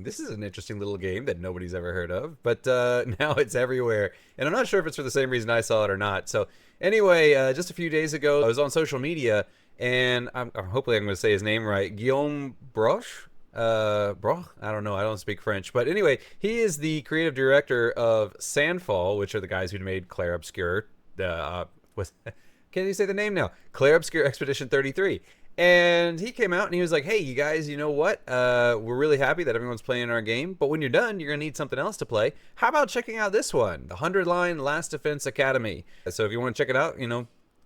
This is an interesting little game that nobody's ever heard of, but now it's everywhere. And I'm not sure if it's for the same reason I saw it or not. So, anyway, just a few days ago, I was on social media, and hopefully I'm going to say his name right. Guillaume Broche? Broch? I don't know. I don't speak French. But anyway, he is the creative director of Sandfall, which are the guys who made 𝙬𝙤𝙢𝙬. Was, can you say the name now? 𝙬𝙤𝙢𝙬 Expedition 33. And he came out and he was like, hey, you guys, you know what? We're really happy that everyone's playing our game, but when you're done, you're going to need something else to play. How about checking out this one, the 100-line Last Defense Academy? So if you want to check it out,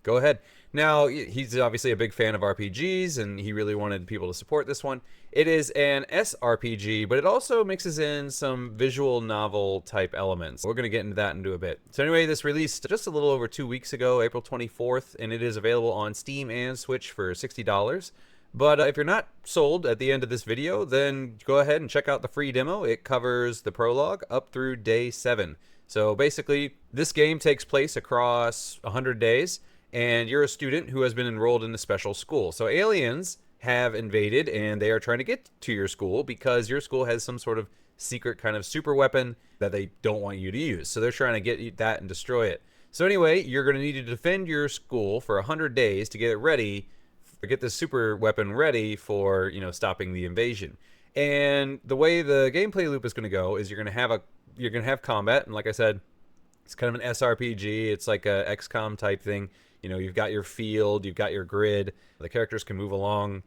go ahead. Now, he's obviously a big fan of RPGs, and he really wanted people to support this one. It is an SRPG, but it also mixes in some visual novel type elements. We're going to get into that into a bit. So anyway, this released just a little over 2 weeks ago, April 24th, and it is available on Steam and Switch for $60. But if you're not sold at the end of this video, then go ahead and check out the free demo. It covers the prologue up through day 7. So basically, this game takes place across 100 days, and you're a student who has been enrolled in a special school. So aliens have invaded, and they are trying to get to your school because your school has some sort of secret kind of super weapon that they don't want you to use. So they're trying to get that and destroy it. So anyway, you're going to need to defend your school for 100 days to get it ready, to get this super weapon ready for, stopping the invasion. And the way the gameplay loop is going to go is you're going to have combat, and like I said, it's kind of an SRPG. It's like a XCOM type thing. You've got your field, you've got your grid. The characters can move along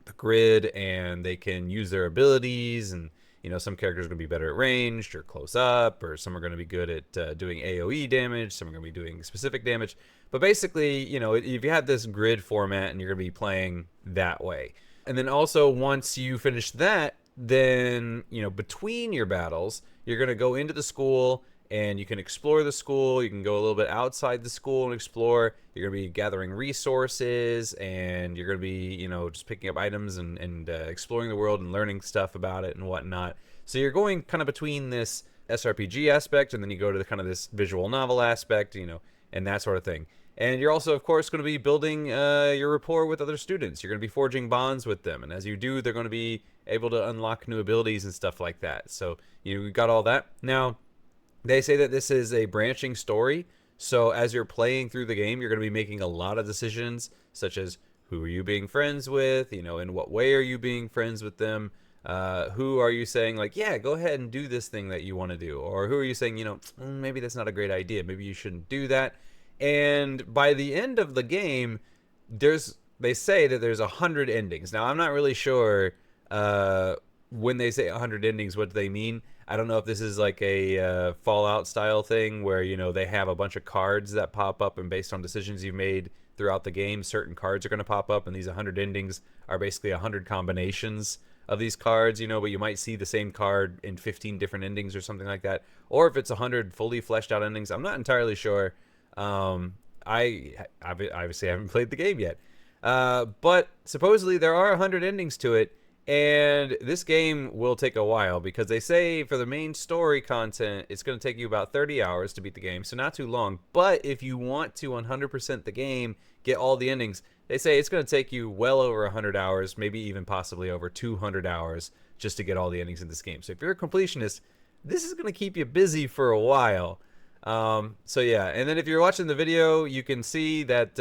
the grid and they can use their abilities. And, some characters are going to be better at ranged or close up, or some are going to be good at doing AoE damage. Some are going to be doing specific damage. But basically, if you have this grid format and you're going to be playing that way. And then also once you finish that, then, between your battles, you're going to go into the school and you can explore the school. You can go a little bit outside the school and explore. You're going to be gathering resources, and you're going to be, just picking up items and exploring the world and learning stuff about it and whatnot. So you're going kind of between this SRPG aspect, and then you go to the kind of this visual novel aspect, and that sort of thing. And you're also, of course, going to be building your rapport with other students. You're going to be forging bonds with them. And as you do, they're going to be able to unlock new abilities and stuff like that. So you got all that. Now, they say that this is a branching story, so as you're playing through the game, you're going to be making a lot of decisions, such as who are you being friends with, in what way are you being friends with them, who are you saying, like, yeah, go ahead and do this thing that you want to do, or who are you saying, maybe that's not a great idea, maybe you shouldn't do that. And by the end of the game, they say that there's 100 endings. Now, I'm not really sure when they say 100 endings, what do they mean? I don't know if this is like a Fallout style thing where, they have a bunch of cards that pop up, and based on decisions you've made throughout the game, certain cards are going to pop up, and these 100 endings are basically 100 combinations of these cards, but you might see the same card in 15 different endings or something like that. Or if it's 100 fully fleshed out endings, I'm not entirely sure. I obviously haven't played the game yet. But supposedly there are 100 endings to it. And this game will take a while because they say for the main story content, it's going to take you about 30 hours to beat the game, so not too long. But if you want to 100% the game, get all the endings, they say it's going to take you well over 100 hours, maybe even possibly over 200 hours just to get all the endings in this game. So if you're a completionist, this is going to keep you busy for a while. So yeah, and then if you're watching the video, you can see that,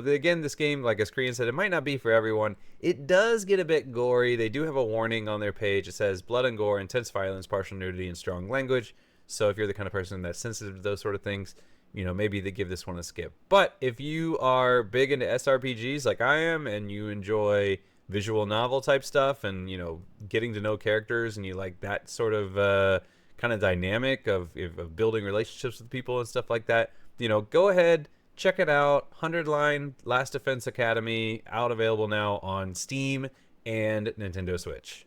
again, this game, like as Korean said, it might not be for everyone. It does get a bit gory. They do have a warning on their page. It says blood and gore, intense violence, partial nudity, and strong language. So if you're the kind of person that's sensitive to those sort of things, maybe they give this one a skip. But if you are big into SRPGs like I am, and you enjoy visual novel type stuff and, getting to know characters, and you like that sort of, kind of dynamic of building relationships with people and stuff like that, go ahead, check it out. 100-line Last Defense Academy, out available now on Steam and Nintendo Switch.